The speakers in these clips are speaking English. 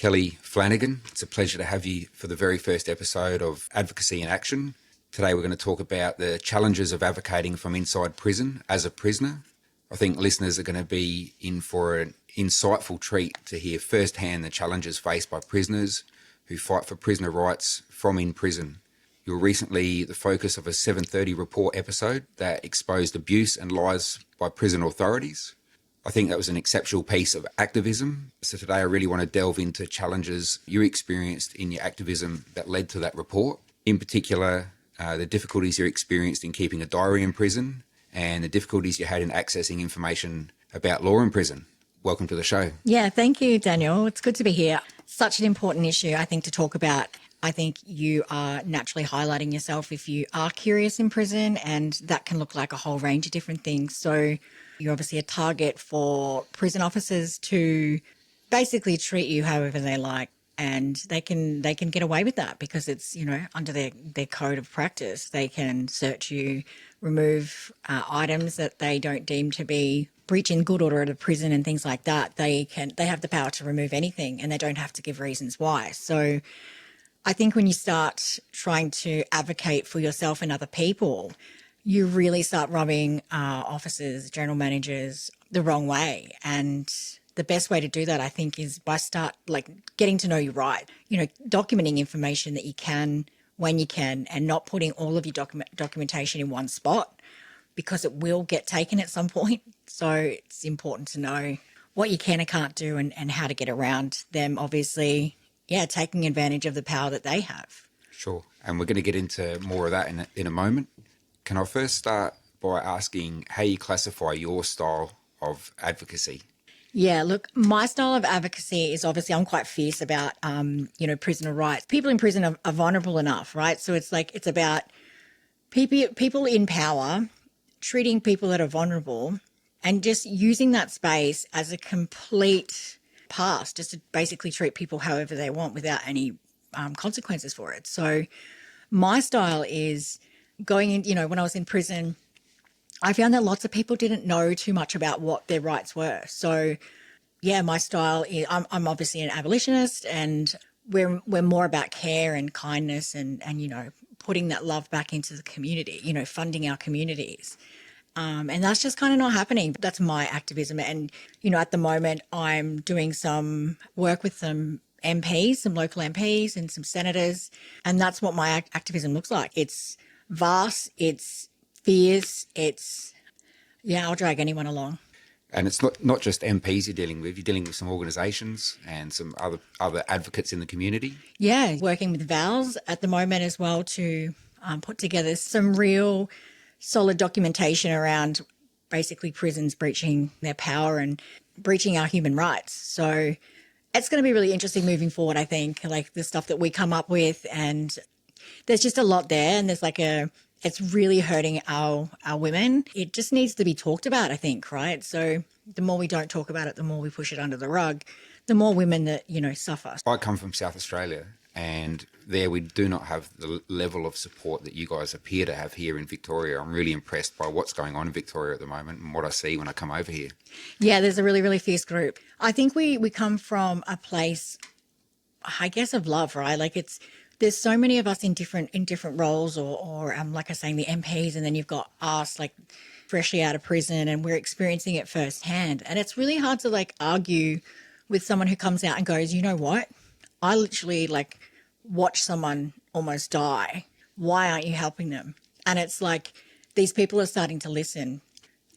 Kelly Flanagan. It's a pleasure to have you for the very first episode of Advocacy in Action. Today we're going to talk about the challenges of advocating from inside prison as a prisoner. I think listeners are going to be in for an insightful treat to hear firsthand the challenges faced by prisoners who fight for prisoner rights from in prison. You were recently the focus of a 7:30 report episode that exposed abuse and lies by prison authorities. I think that was an exceptional piece of activism. So today I really want to delve into challenges you experienced in your activism that led to that report. In particular, the difficulties you experienced in keeping a diary in prison and the difficulties you had in accessing information about law in prison. Welcome to the show. Yeah, thank you, Daniel. It's good to be here. Such an important issue, I think, to talk about. I think you are naturally highlighting yourself if you are curious in prison, and that can look like a whole range of different things. So you're obviously a target for prison officers to basically treat you however they like, and they can get away with that because it's, under their code of practice. They can search you, remove items that they don't deem to be breaching good order of the prison and things like that. They have the power to remove anything, and they don't have to give reasons why. So I think when you start trying to advocate for yourself and other people, you really start rubbing officers, general managers the wrong way. And the best way to do that, I think, is by getting to know you right. Documenting information that you can when you can, and not putting all of your documentation in one spot, because it will get taken at some point. So it's important to know what you can and can't do and how to get around them, obviously, taking advantage of the power that they have. Sure. And we're going to get into more of that in a moment. Can I first start by asking how you classify your style of advocacy? Yeah, look, my style of advocacy is obviously I'm quite fierce about, prisoner rights. People in prison are vulnerable enough, right? So it's about people in power treating people that are vulnerable and just using that space as a complete pass, just to basically treat people however they want without any consequences for it. So my style is going in, when I was in prison, I found that lots of people didn't know too much about what their rights were. So, my style is I'm obviously an abolitionist, and we're more about care and kindness and putting that love back into the community, funding our communities. And that's just kind of not happening. That's my activism. And, at the moment I'm doing some work with some MPs, some local MPs and some senators. And that's what my activism looks like. It's vast, it's fierce, I'll drag anyone along. And it's not just MPs you're dealing with some organisations and some other advocates in the community. Yeah, working with VALs at the moment as well to put together some real solid documentation around basically prisons breaching their power and breaching our human rights. So it's going to be really interesting moving forward, I think, like the stuff that we come up with. And there's just a lot there, and it's really hurting our women. It just needs to be talked about, I think, right? So the more we don't talk about it, the more we push it under the rug, the more women that, suffer. I come from South Australia, and there we do not have the level of support that you guys appear to have here in Victoria. I'm really impressed by what's going on in Victoria at the moment and what I see when I come over here. Yeah, there's a really, really fierce group. I think we come from a place, I guess, of love, right? Like there's so many of us in different roles or like I was saying, the MPs, and then you've got us like freshly out of prison, and we're experiencing it firsthand. And it's really hard to argue with someone who comes out and goes, you know what? I literally watch someone almost die. Why aren't you helping them? And it's like these people are starting to listen.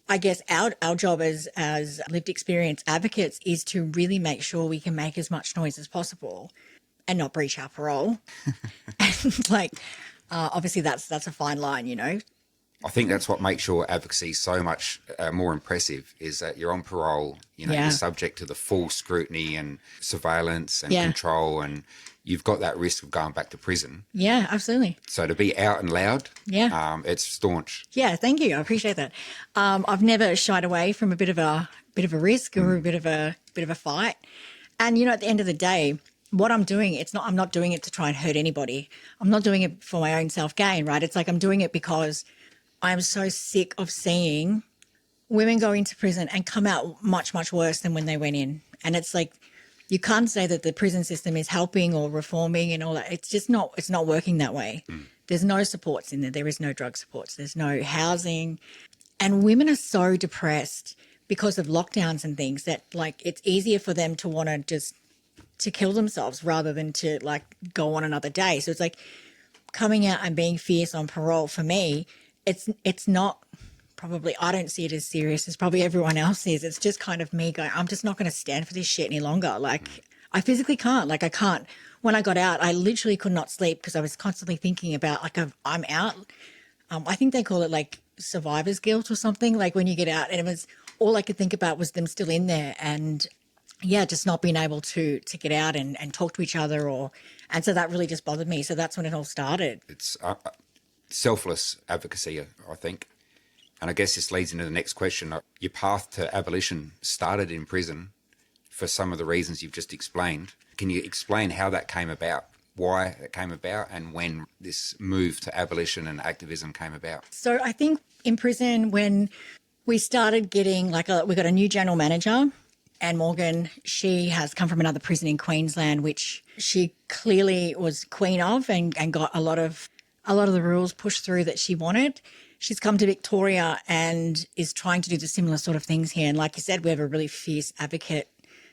I guess our job as lived experience advocates is to really make sure we can make as much noise as possible and not breach our parole. And obviously that's a fine line, I think that's what makes your advocacy so much more impressive, is that you're on parole, you're subject to the full scrutiny and surveillance and control, and you've got that risk of going back to prison. Yeah, absolutely. So to be out and loud, it's staunch. Yeah, thank you. I appreciate that. I've never shied away from a bit of a risk or a bit of a fight. And, at the end of the day, what I'm doing, I'm not doing it to try and hurt anybody. I'm not doing it for my own self-gain, right? It's like I'm doing it because I'm so sick of seeing women go into prison and come out much, much worse than when they went in. And it's like you can't say that the prison system is helping or reforming and all that. It's just not, it's not working that way. There's no supports in there. There is no drug supports. There's no housing. And women are so depressed because of lockdowns and things that like it's easier for them to want to just to kill themselves rather than to like go on another day. So it's like coming out and being fierce on parole for me, it's not probably, I don't see it as serious as probably everyone else is. It's just kind of me going, I'm just not going to stand for this shit any longer. Like I physically can't, like I can't. When I got out, I literally could not sleep because I was constantly thinking about like I'm out. I think they call it like survivor's guilt or something, like when you get out, and it was all I could think about was them still in there and yeah, just not being able to get out and talk to each other and so that really just bothered me. So that's when it all started. It's selfless advocacy, I think. And I guess this leads into the next question. Your path to abolition started in prison for some of the reasons you've just explained. Can you explain how that came about, why it came about, and when this move to abolition and activism came about? So I think in prison, when we started getting we got a new general manager, Anne Morgan, she has come from another prison in Queensland, which she clearly was queen of and got a lot of the rules pushed through that she wanted. She's come to Victoria and is trying to do the similar sort of things here. And like you said, we have a really fierce advocate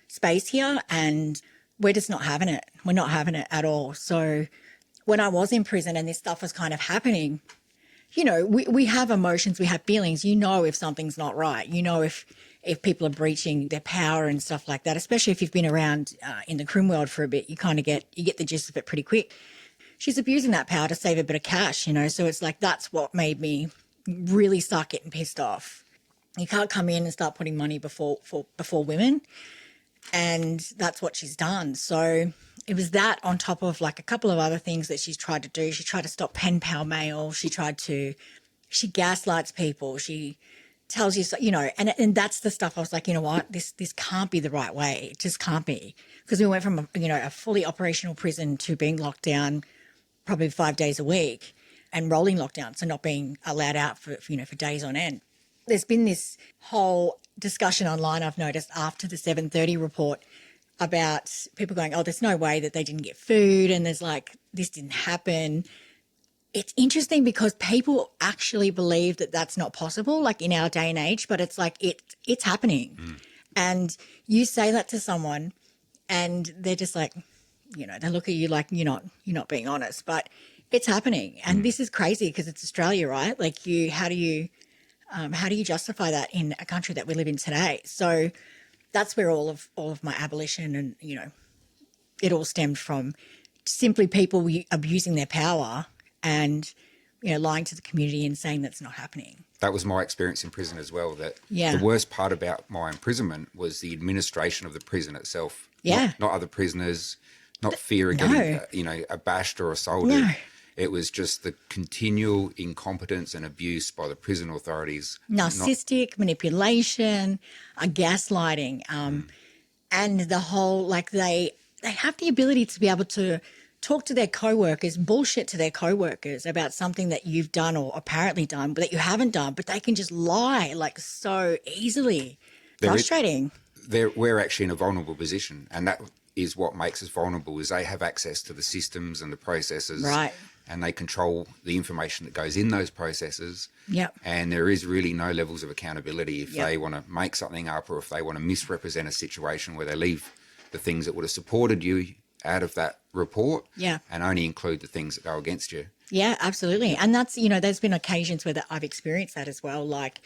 space here and we're just not having it. We're not having it at all. So when I was in prison and this stuff was kind of happening, you know, we have emotions, we have feelings. You know if something's not right. You know if people are breaching their power and stuff like that, especially if you've been around in the crim world for a bit, you kind of get the gist of it pretty quick. She's abusing that power to save a bit of cash, you know, so it's like that's what made me really start getting pissed off. You can't come in and start putting money before women, and that's what she's done. So it was that on top of like a couple of other things that she's tried to do. She tried to stop pen pal mail. She gaslights people. She tells you, you know, and that's the stuff I was like, you know what, this can't be the right way. It just can't be. Because we went from, a fully operational prison to being locked down probably 5 days a week and rolling lockdown, so not being allowed out for days on end. There's been this whole discussion online I've noticed after the 7:30 report about people going, oh, there's no way that they didn't get food and there's like, this didn't happen. It's interesting because people actually believe that that's not possible, like in our day and age, but it's like it's happening. And you say that to someone and they're just like, they look at you like you're not being honest, but it's happening. And this is crazy because it's Australia, right? Like how do you justify that in a country that we live in today? So that's where all of my abolition and, it all stemmed from simply people abusing their power and, lying to the community and saying that's not happening. That was my experience in prison as well, that Yeah. the worst part about my imprisonment was the administration of the prison itself. Yeah. Not other prisoners, not fear of getting, abashed or assaulted. No. It was just the continual incompetence and abuse by the prison authorities. Narcissistic, manipulation, gaslighting, and the whole, like they have the ability to be able to talk to their co-workers, bullshit to their co-workers about something that you've done or apparently done, but that you haven't done, but they can just lie like so easily. Frustrating. We're actually in a vulnerable position, and that is what makes us vulnerable, is they have access to the systems and the processes. Right. And they control the information that goes in those processes. Yep. And there is really no levels of accountability if they want to make something up or if they want to misrepresent a situation where they leave the things that would have supported you out of that report and only include the things that go against you. Yeah, absolutely. And that's, there's been occasions where I've experienced that as well. Like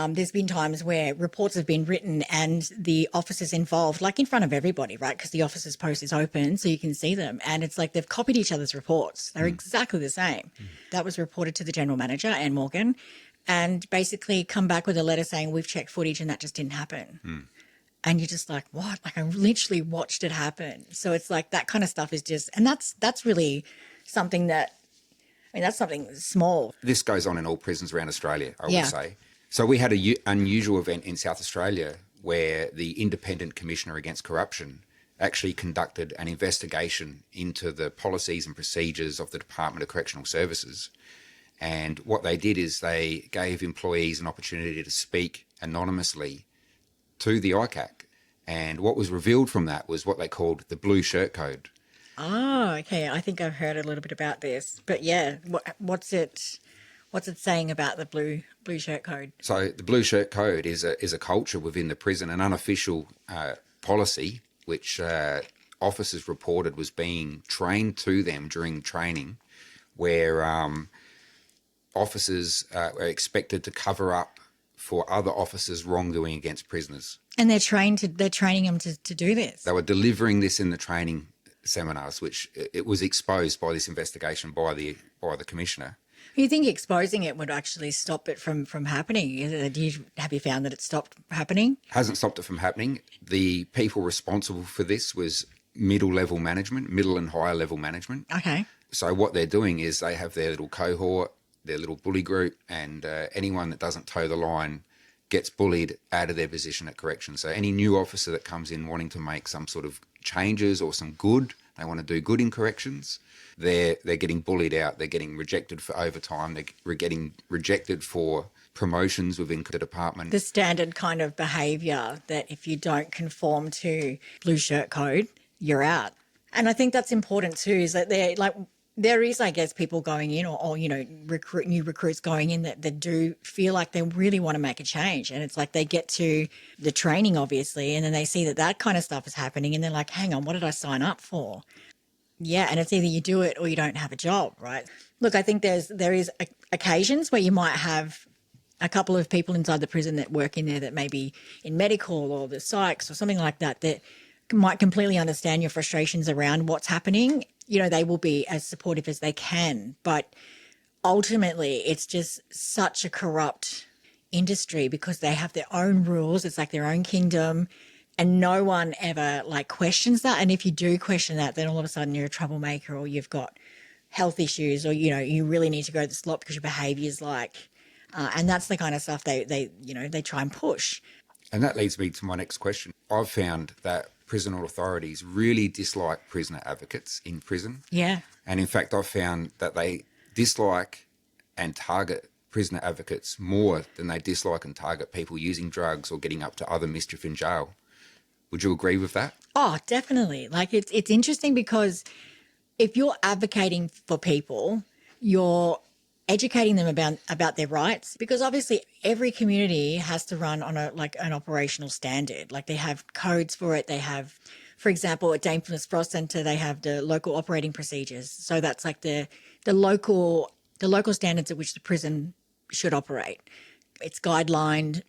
there's been times where reports have been written and the officers involved, like in front of everybody, right? Because the officers' post is open so you can see them. And it's like they've copied each other's reports. They're exactly the same. That was reported to the general manager, Anne Morgan, and basically come back with a letter saying, we've checked footage and that just didn't happen. And you're just like, what? Like I literally watched it happen. So it's like that kind of stuff is just, and that's really something that, that's something small. This goes on in all prisons around Australia, I would say. So we had an unusual event in South Australia where the Independent Commissioner Against Corruption actually conducted an investigation into the policies and procedures of the Department of Correctional Services. And what they did is they gave employees an opportunity to speak anonymously to the ICAC. And what was revealed from that was what they called the blue shirt code. Oh, okay. I think I've heard a little bit about this, but yeah, what's it saying about the blue shirt code? So the blue shirt code is a culture within the prison, an unofficial policy which officers reported was being trained to them during training, where officers are expected to cover up for other officers' wrongdoing against prisoners. And they're training them to do this. They were delivering this in the training seminars, which it was exposed by this investigation by the commissioner. You think exposing it would actually stop it from happening? Have you found that it stopped happening? Hasn't stopped it from happening. The people responsible for this was middle and higher level management. Okay. So what they're doing is they have their little cohort, their little bully group, and anyone that doesn't toe the line gets bullied out of their position at correction. So any new officer that comes in wanting to make some sort of changes or some good, they want to do good in corrections, they're getting bullied out. They're getting rejected for overtime. They're getting rejected for promotions within the department. The standard kind of behaviour that if you don't conform to blue shirt code, you're out. And I think that's important too, is that there is, I guess, people going in or new recruits going in that do feel like they really want to make a change. And it's like they get to the training, obviously, and then they see that kind of stuff is happening and they're like, hang on, what did I sign up for? Yeah, and it's either you do it or you don't have a job, right? Look, I think there is occasions where you might have a couple of people inside the prison that work in there that may be in medical or the psychs or something like that might completely understand your frustrations around what's happening. You know, they will be as supportive as they can. But ultimately, it's just such a corrupt industry because they have their own rules. It's like their own kingdom. And no one ever questions that. And if you do question that, then all of a sudden you're a troublemaker or you've got health issues or, you really need to go to the slot because your behaviour is and that's the kind of stuff they try and push. And that leads me to my next question. I've found that prison authorities really dislike prisoner advocates in prison. Yeah. And in fact, I've found that they dislike and target prisoner advocates more than they dislike and target people using drugs or getting up to other mischief in jail. Would you agree with that? Oh, definitely. It's interesting because if you're advocating for people, you're educating them about their rights, because obviously every community has to run on an operational standard. They have codes for it. They have, for example, at Dame Phyllis Frost Centre, they have the local operating procedures. So that's the local standards at which the prison should operate. It's guidelined.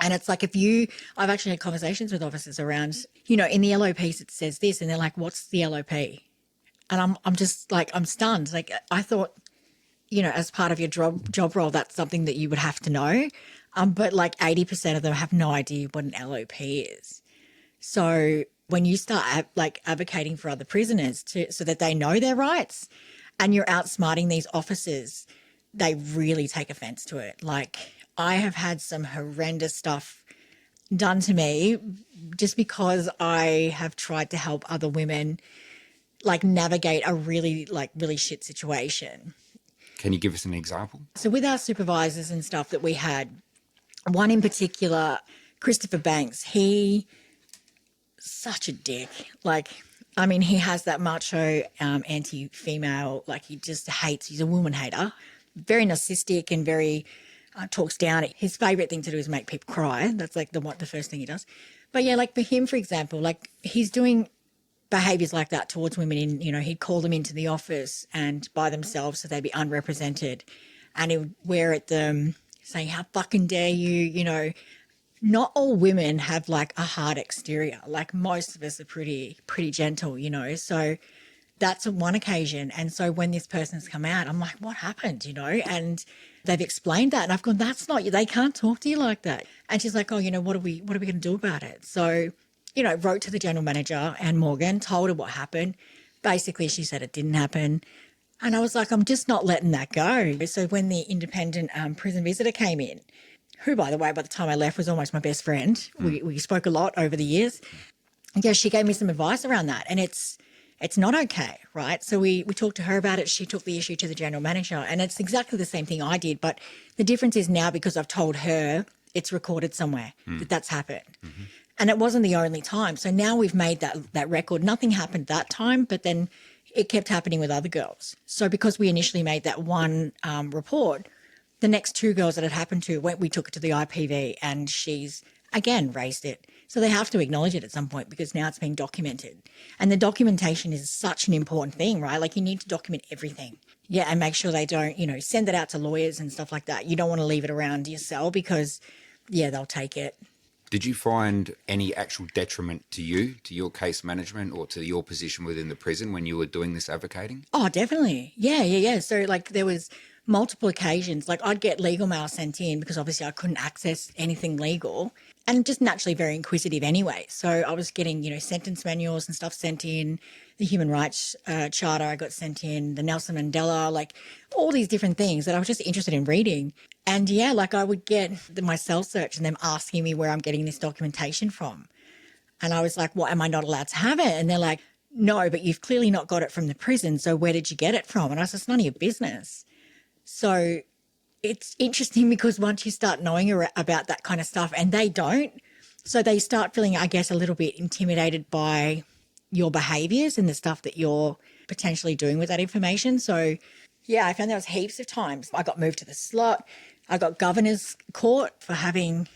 And it's I've actually had conversations with officers around, in the LOPs it says this, and they're like, what's the LOP? And I'm just I'm stunned. I thought, as part of your job role, that's something that you would have to know. But 80% of them have no idea what an LOP is. So when you start advocating for other prisoners so that they know their rights and you're outsmarting these officers, they really take offense to it. I have had some horrendous stuff done to me just because I have tried to help other women navigate a really shit situation. Can you give us an example? So with our supervisors and stuff that we had, one in particular, Christopher Banks, he such a dick. He has that macho anti-female, he just hates, he's a woman hater, very narcissistic and very talks down. His favourite thing to do is make people cry. That's the first thing he does. But yeah, for him, for example, he's doing behaviours like that towards women he'd call them into the office and by themselves so they'd be unrepresented, and he would wear at them saying, how fucking dare you, not all women have a hard exterior. Most of us are pretty gentle, so that's one occasion. And so when this person's come out, I'm like, what happened, and they've explained that. And I've gone, that's not you. They can't talk to you like that. And she's like, oh, what are we going to do about it? So, wrote to the general manager, Anne Morgan, told her what happened. Basically, she said it didn't happen. And I was like, I'm just not letting that go. So when the independent prison visitor came in, who, by the way, by the time I left was almost my best friend. We spoke a lot over the years. Yeah, she gave me some advice around that. And it's not okay, right? So we talked to her about it. She took the issue to the general manager, and it's exactly the same thing I did. But the difference is now, because I've told her, it's recorded somewhere that that's happened. Mm-hmm. And it wasn't the only time. So now we've made that record. Nothing happened that time, but then it kept happening with other girls. So because we initially made that one report, the next two girls that it happened to, we took it to the IPV and she's, again, raised it. So they have to acknowledge it at some point because now it's being documented. And the documentation is such an important thing, right? Like you need to document everything. Yeah, and make sure they don't, send it out to lawyers and stuff like that. You don't want to leave it around your cell because, yeah, they'll take it. Did you find any actual detriment to you, to your case management or to your position within the prison when you were doing this advocating? Oh, definitely. Yeah. So there was multiple occasions, I'd get legal mail sent in because obviously I couldn't access anything legal and just naturally very inquisitive anyway. So I was getting, sentence manuals and stuff sent in, the Human Rights Charter I got sent in, the Nelson Mandela, all these different things that I was just interested in reading. And yeah, I would get my cell search and them asking me where I'm getting this documentation from. And I was like, what, am I not allowed to have it? And they're like, no, but you've clearly not got it from the prison. So where did you get it from? And I said, it's none of your business. So it's interesting because once you start knowing about that kind of stuff and they don't, so they start feeling, I guess, a little bit intimidated by your behaviours and the stuff that you're potentially doing with that information. So, yeah, I found there was heaps of times. I got moved to the slot. I got governor's court for having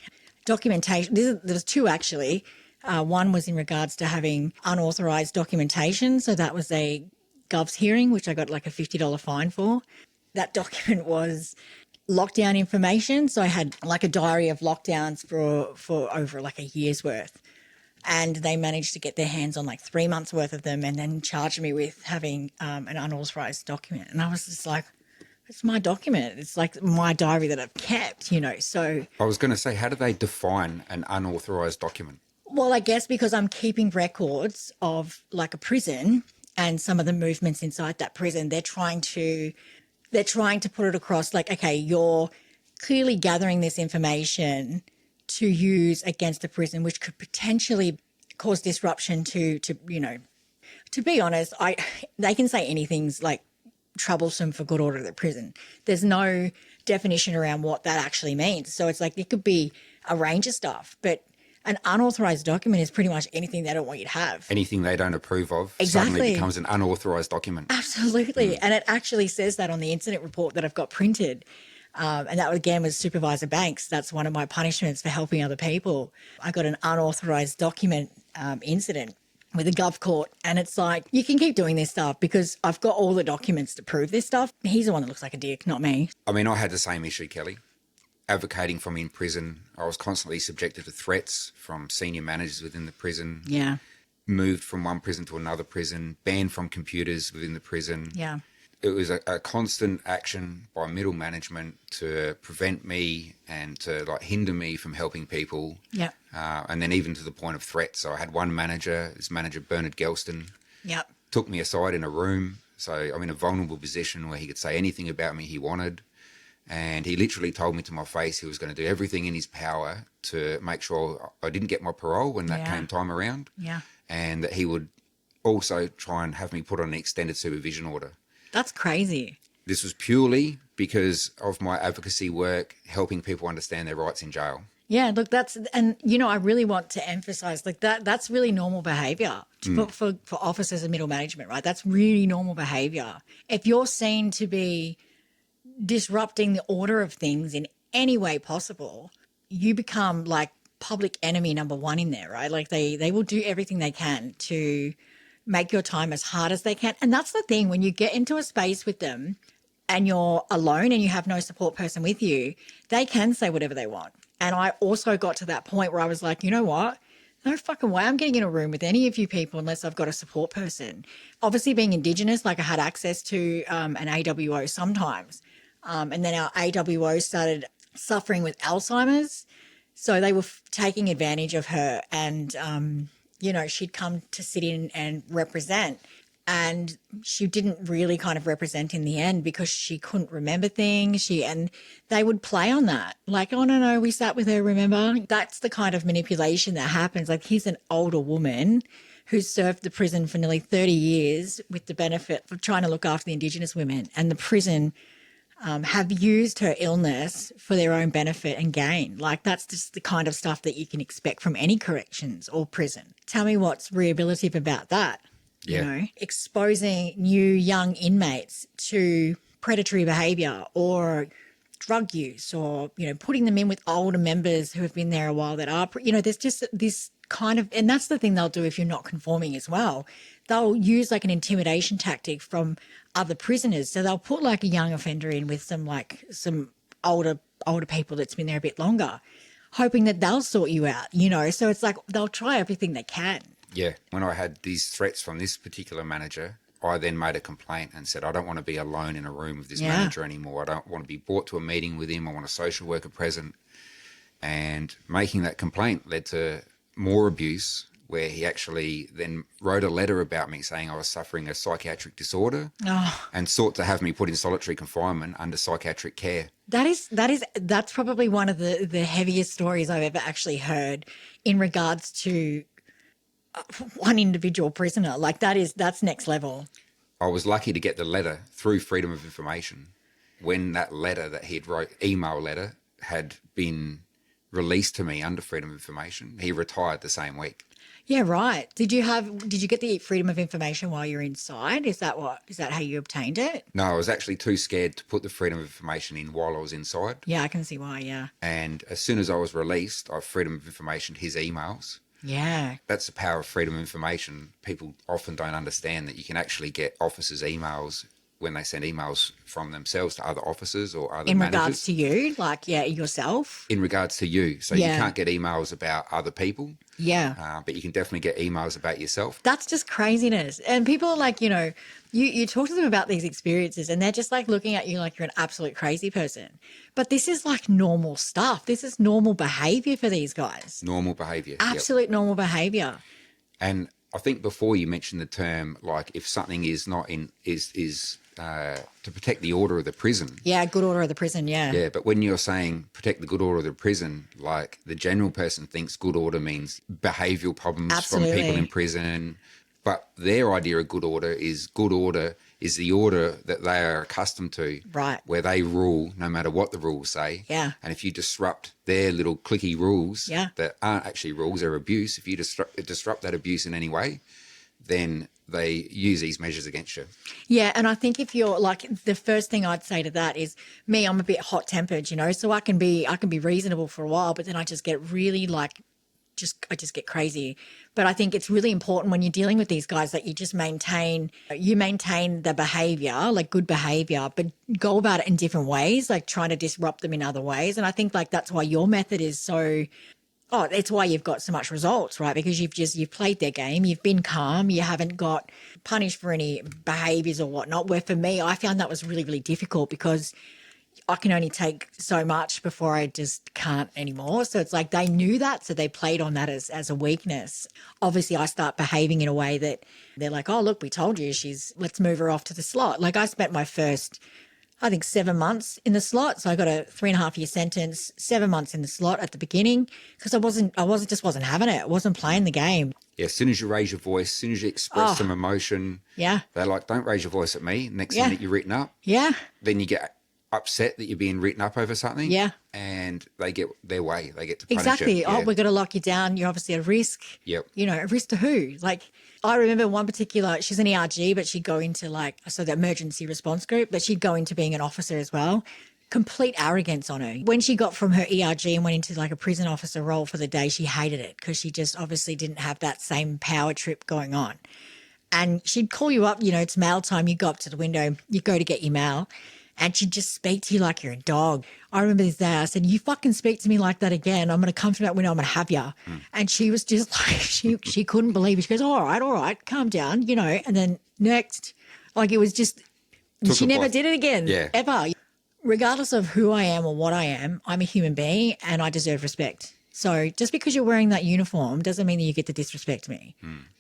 documentation. There was two actually. One was in regards to having unauthorised documentation. So that was a Gov's hearing, which I got a $50 fine for. That document was lockdown information. So I had a diary of lockdowns for over a year's worth. And they managed to get their hands on 3 months worth of them and then charged me with having an unauthorised document. And I was just like, it's my document. It's my diary that I've kept, so. I was going to say, how do they define an unauthorised document? Well, I guess because I'm keeping records of a prison and some of the movements inside that prison, they're trying to put it across okay, you're clearly gathering this information to use against the prison, which could potentially cause disruption to be honest, they can say anything's troublesome for good order of the prison. There's no definition around what that actually means. So it's it could be a range of stuff, but an unauthorised document is pretty much anything they don't want you to have. Anything they don't approve of Exactly. suddenly becomes an unauthorised document. Absolutely. And it actually says that on the incident report that I've got printed. And that, again, was Supervisor Banks. That's one of my punishments for helping other people. I got an unauthorised document incident with a Gov court. And it's you can keep doing this stuff because I've got all the documents to prove this stuff. He's the one that looks like a dick, not me. I mean, I had the same issue, Kelly. Advocating from in prison, I was constantly subjected to threats from senior managers within the prison. Yeah. Moved from one prison to another prison, banned from computers within the prison. Yeah. It was a constant action by middle management to prevent me and to hinder me from helping people. Yeah. And then even to the point of threats. So I had one manager, this manager, Bernard Gelston, Yep. took me aside in a room. So I'm in a vulnerable position where he could say anything about me he wanted. And he literally told me to my face he was going to do everything in his power to make sure I didn't get my parole when that came time around. Yeah. And that he would also try and have me put on an extended supervision order. That's crazy. This was purely because of my advocacy work, helping people understand their rights in jail. Yeah, look, I really want to emphasise that's really normal behaviour for officers and middle management, right? That's really normal behaviour. If you're seen to be disrupting the order of things in any way possible, you become public enemy number one in there, right? They will do everything they can to make your time as hard as they can. And that's the thing, when you get into a space with them and you're alone and you have no support person with you, they can say whatever they want. And I also got to that point where I was like, you know what? No fucking way I'm getting in a room with any of you people unless I've got a support person. Obviously, being Indigenous, I had access to an AWO sometimes. And then our AWO started suffering with Alzheimer's. So they were taking advantage of her and, she'd come to sit in and represent. And she didn't really kind of represent in the end because she couldn't remember things. And they would play on that. Oh, no, we sat with her, remember? That's the kind of manipulation that happens. Here's an older woman who's served the prison for nearly 30 years with the benefit of trying to look after the Indigenous women. And the prison have used her illness for their own benefit and gain. Like, that's just the kind of stuff that you can expect from any corrections or prison. Tell me what's rehabilitative about that. Yeah. You know, exposing new young inmates to predatory behaviour or drug use, or, you know, putting them in with older members who have been there a while that are, you know, there's just this kind of, and that's the thing they'll do if you're not conforming as well. They'll use like an intimidation tactic from other prisoners. So they'll put like a young offender in with some older people that's been there a bit longer, hoping that they'll sort you out, you know. So it's like they'll try everything they can. Yeah. When I had these threats from this particular manager, I then made a complaint and said, I don't want to be alone in a room with this manager anymore. I don't want to be brought to a meeting with him. I want a social worker present. And making that complaint led to more abuse, where he actually then wrote a letter about me saying I was suffering a psychiatric disorder and sought to have me put in solitary confinement under psychiatric care. That's probably one of the heaviest stories I've ever actually heard in regards to one individual prisoner. Like, that's next level. I was lucky to get the letter through Freedom of Information. When that letter that he'd wrote, email letter, had been released to me under Freedom of Information, he retired the same week. Yeah, right. Did you get the Freedom of Information while you're inside? Is that how you obtained it? No, I was actually too scared to put the Freedom of Information in while I was inside. Yeah, I can see why, yeah. And as soon as I was released, I Freedom of Information his emails. Yeah. That's the power of freedom of information. People often don't understand that you can actually get officers' emails when they send emails from themselves to other officers or other managers. In regards to you, like, yeah, yourself? In regards to you. So you can't get emails about other people. Yeah. But you can definitely get emails about yourself. That's just craziness. And people are like, you know, you talk to them about these experiences and they're just like looking at you like you're an absolute crazy person. But this is like normal stuff. This is normal behaviour for these guys. Normal behaviour. Absolute normal behaviour. And I think before you mentioned the term, like, if something is not in, is to protect the order of the prison. Yeah, good order of the prison, yeah. Yeah, but when you're saying protect the good order of the prison, like, the general person thinks good order means behavioural problems from people in prison. But their idea of good order is the order that they are accustomed to. Right. Where they rule no matter what the rules say. Yeah. And if you disrupt their little cliquey rules that aren't actually rules, they're abuse, if you disrupt that abuse in any way, then they use these measures against you. Yeah, and I think if you're like, the first thing I'd say to that is, me, I'm a bit hot-tempered, you know, so I can be reasonable for a while, but then I just get really like, I just get crazy. But I think it's really important when you're dealing with these guys that you just maintain the behaviour, like good behaviour, but go about it in different ways, like trying to disrupt them in other ways. And I think like that's why your method is so, it's why you've got so much results, right? Because you've played their game, you've been calm, you haven't got punished for any behaviours or whatnot. Where for me, I found that was really, really difficult because I can only take so much before I just can't anymore. So it's like they knew that, so they played on that as a weakness. Obviously, I start behaving in a way that they're like, oh, look, we told you, let's move her off to the slot. Like, I spent my first, I think, 7 months in the slot. So I got a 3.5-year sentence, 7 months in the slot at the beginning because I wasn't having it. I wasn't playing the game. Yeah, as soon as you raise your voice, as soon as you express some emotion, they're like, don't raise your voice at me. Next thing that you're written up, then you get upset that you're being written up over something, and they get their way. They get to punish you. Oh, we're going to lock you down. You're obviously at risk. Yep. You know, at risk to who? Like, I remember one particular, she's an ERG, but she'd go into the emergency response group, but she'd go into being an officer as well. Complete arrogance on her. When she got from her ERG and went into like a prison officer role for the day, she hated it because she just obviously didn't have that same power trip going on. And she'd call you up, you know, it's mail time. You go up to the window, you go to get your mail, and she'd just speak to you like you're a dog. I remember this day, I said, you fucking speak to me like that again, I'm going to come through that window, I'm going to have you. And she was just like, she couldn't believe it. She goes, all right, calm down, you know. And then next, like, it was just, she never did it again, ever. Regardless of who I am or what I am, I'm a human being and I deserve respect. So just because you're wearing that uniform doesn't mean that you get to disrespect me.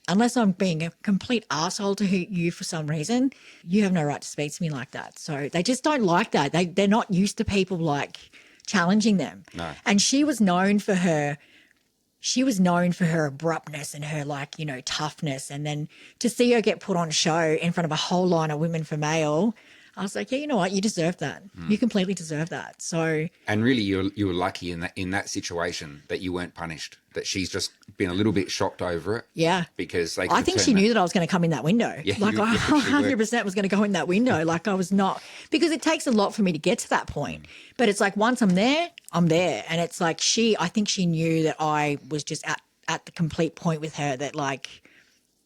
Unless I'm being a complete arsehole to you for some reason, you have no right to speak to me like that. So they just don't like that. They're not used to people like challenging them. No. And she was known for her abruptness and her, like, you know, toughness. And then to see her get put on show in front of a whole line of women for male, I was like, yeah, you know what? You deserve that. You completely deserve that. So, And really, you were lucky in that situation that you weren't punished. That she's just been a little bit shocked over it. yeah. Because they. I think she knew that I was going to come in that window. Yeah, Like, I she worked. 100% was going to go in that window. Like, I was not, because it takes a lot for me to get to that point. But it's like, once I'm there, I'm there. And it's like, I think she knew that I was just at the complete point with her that, like,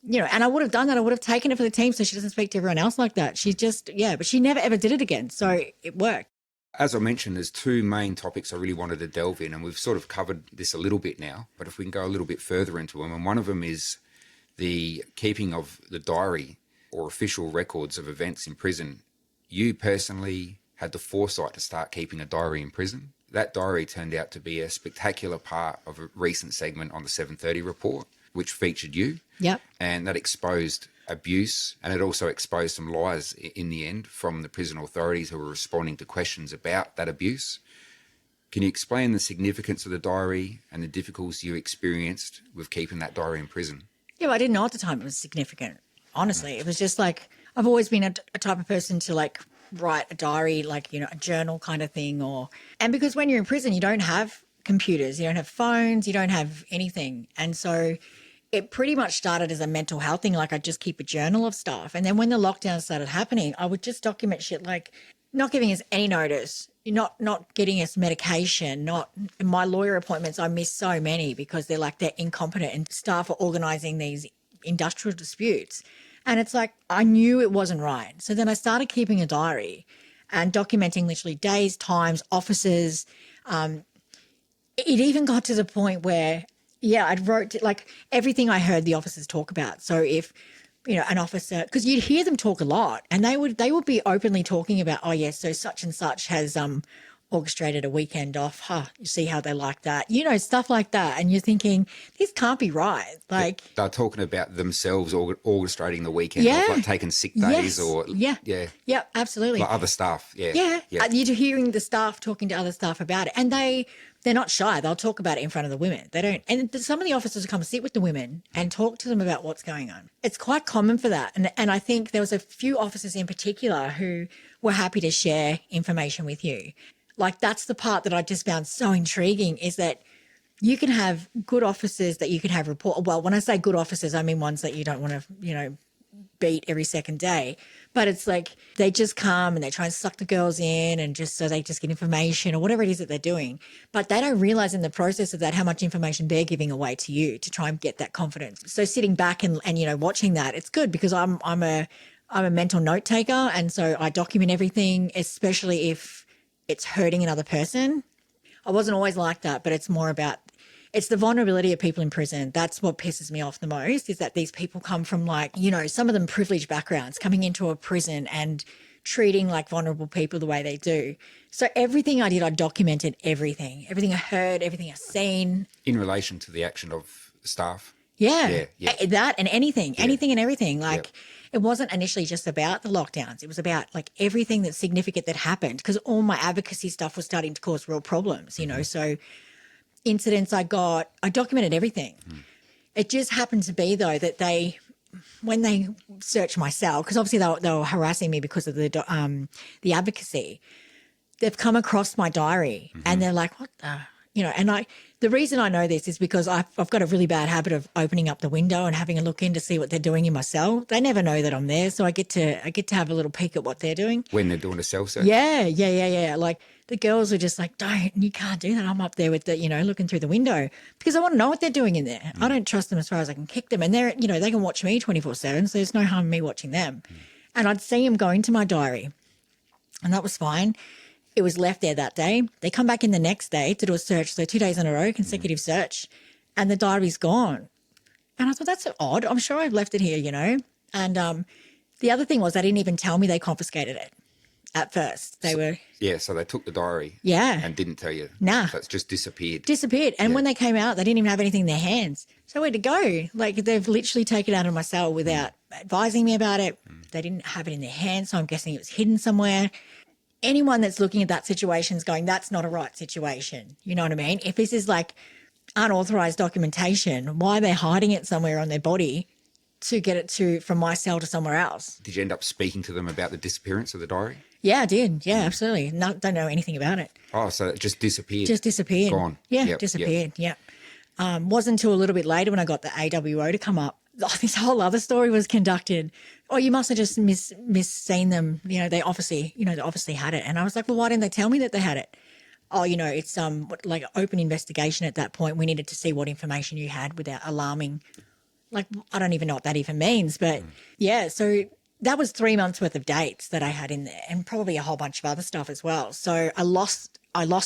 you know, and I would have done that. I would have taken it for the team so she doesn't speak to everyone else like that. She's just, yeah, but she never ever did it again. So it worked. As I mentioned, there's two main topics I really wanted to delve in, and we've sort of covered this a little bit now, but if we can go a little bit further into them, and one of them is the keeping of the diary or official records of events in prison. You personally had the foresight to start keeping a diary in prison. That diary turned out to be a spectacular part of a recent segment on the 7:30 report, which featured you. Yep. And that exposed abuse, and it also exposed some lies in the end from the prison authorities who were responding to questions about that abuse. Can you explain the significance of the diary and the difficulties you experienced with keeping that diary in prison? Yeah, well, I didn't know at the time it was significant. Honestly, it was just like, I've always been a type of person to like write a diary, like, you know, a journal kind of thing, and because when you're in prison, you don't have computers, you don't have phones, you don't have anything. And so it pretty much started as a mental health thing. Like, I'd just keep a journal of stuff. And then when the lockdown started happening, I would just document shit, like not giving us any notice, not getting us medication, not my lawyer appointments. I miss so many because they're incompetent and staff are organising these industrial disputes. And it's like, I knew it wasn't right. So then I started keeping a diary and documenting literally days, times, officers. It even got to the point where, yeah, I'd wrote like everything I heard the officers talk about. So if, you know, an officer, because you'd hear them talk a lot, and they would be openly talking about, oh yes, so such and such has orchestrated a weekend off. You see how they like that, you know, stuff like that. And you're thinking, this can't be right. Like, they're talking about themselves orchestrating the weekend, Yeah. like taking sick days, Yes. or yeah, absolutely. like other stuff. Yeah. You're hearing the staff talking to other staff about it, and they're not shy. They'll talk about it in front of the women. They don't. And some of the officers will come sit with the women and talk to them about what's going on. It's quite common for that. And I think there was a few officers in particular who were happy to share information with you. Like, that's the part that I just found so intriguing, is that you can have good officers that you can have report. Well, when I say good officers, I mean ones that you don't want to, you know, beat every second day. But it's like they just come and they try and suck the girls in, and just so they just get information or whatever it is that they're doing. But they don't realize in the process of that how much information they're giving away to you to try and get that confidence. So sitting back and you know, watching that, it's good because I'm a mental note taker, and so I document everything, especially if it's hurting another person. I wasn't always like that, but it's more about, it's the vulnerability of people in prison. That's what pisses me off the most, is that these people come from, like, you know, some of them privileged backgrounds, coming into a prison and treating like vulnerable people the way they do. So everything I did, I documented everything I heard, everything I seen. In relation to the action of staff. Yeah. Yeah. That and anything and everything. Like, Yep. It wasn't initially just about the lockdowns. It was about like everything that's significant that happened, because all my advocacy stuff was starting to cause real problems, you know. So incidents I documented everything. It just happened to be, though, that when they searched my cell, because obviously they were harassing me because of the advocacy, they've come across my diary and they're like, what the, you know, and the reason I know this is because I've got a really bad habit of opening up the window and having a look in to see what they're doing in my cell. They never know that I'm there, so I get to have a little peek at what they're doing. When they're doing a cell search? Yeah. Like, the girls are just like, you can't do that. I'm up there with the, you know, looking through the window, because I want to know what they're doing in there. I don't trust them as far as I can kick them. And they're, you know, they can watch me 24/7, so there's no harm in me watching them. And I'd see them go into my diary, and that was fine. It was left there that day. They come back in the next day to do a search. So 2 days in a row, consecutive search, and the diary's gone. And I thought, that's odd. I'm sure I've left it here, you know. And the other thing was, they didn't even tell me they confiscated it at first. So they took the diary. Yeah. And didn't tell you. Nah. So it's just disappeared. And when they came out, they didn't even have anything in their hands. So where'd it go? Like, they've literally taken it out of my cell without advising me about it. They didn't have it in their hands, so I'm guessing it was hidden somewhere. Anyone that's looking at that situation is going, that's not a right situation. You know what I mean? If this is like unauthorized documentation, why are they hiding it somewhere on their body to get it from my cell to somewhere else. Did you end up speaking to them about the disappearance of the diary? Yeah, I did. Yeah, absolutely. Don't know anything about it. Oh, so it just disappeared. Just disappeared. Gone. Yeah, Yep, disappeared. Yep. Wasn't until a little bit later when I got the AWO to come up. Oh, this whole other story was conducted. Oh, you must have just misseen them. They obviously had it. And I was like, well, why didn't they tell me that they had it? Oh, it's like an open investigation at that point. We needed to see what information you had without alarming. Like, I don't even know what that even means. But yeah, so that was 3 months worth of dates that I had in there, and probably a whole bunch of other stuff as well. So I lost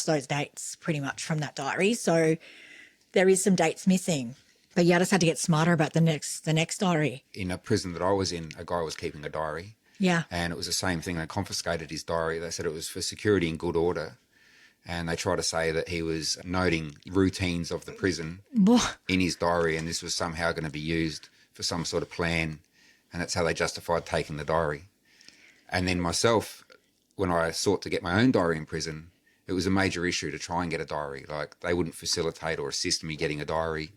those dates pretty much from that diary. So there is some dates missing. But yeah, I just had to get smarter about the next diary. In a prison that I was in, a guy was keeping a diary. Yeah. And it was the same thing. They confiscated his diary. They said it was for security and good order. And they tried to say that he was noting routines of the prison in his diary, and this was somehow going to be used for some sort of plan. And that's how they justified taking the diary. And then myself, when I sought to get my own diary in prison, it was a major issue to try and get a diary. Like, they wouldn't facilitate or assist me getting a diary.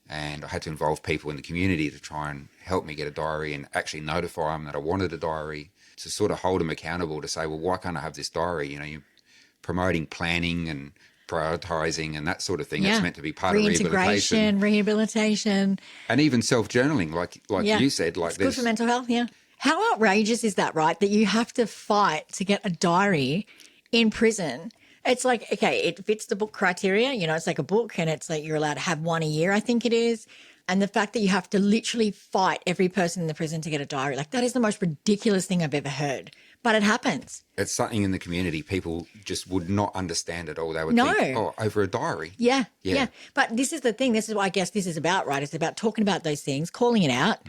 And I had to involve people in the community to try and help me get a diary and actually notify them that I wanted a diary, to sort of hold them accountable, to say, well, why can't I have this diary? You're promoting planning and prioritising and that sort of thing. Yeah. It's meant to be part of rehabilitation. Rehabilitation. And even self-journaling, like you said. Like, it's good for mental health, yeah. How outrageous is that, right, that you have to fight to get a diary in prison? It's like, okay, it fits the book criteria. It's like a book, and it's like you're allowed to have one a year, I think it is. And the fact that you have to literally fight every person in the prison to get a diary, like, that is the most ridiculous thing I've ever heard. But it happens. It's something in the community people just would not understand at all. They would think, oh, over a diary. Yeah. But this is the thing. This is what I guess this is about, right? It's about talking about those things, calling it out.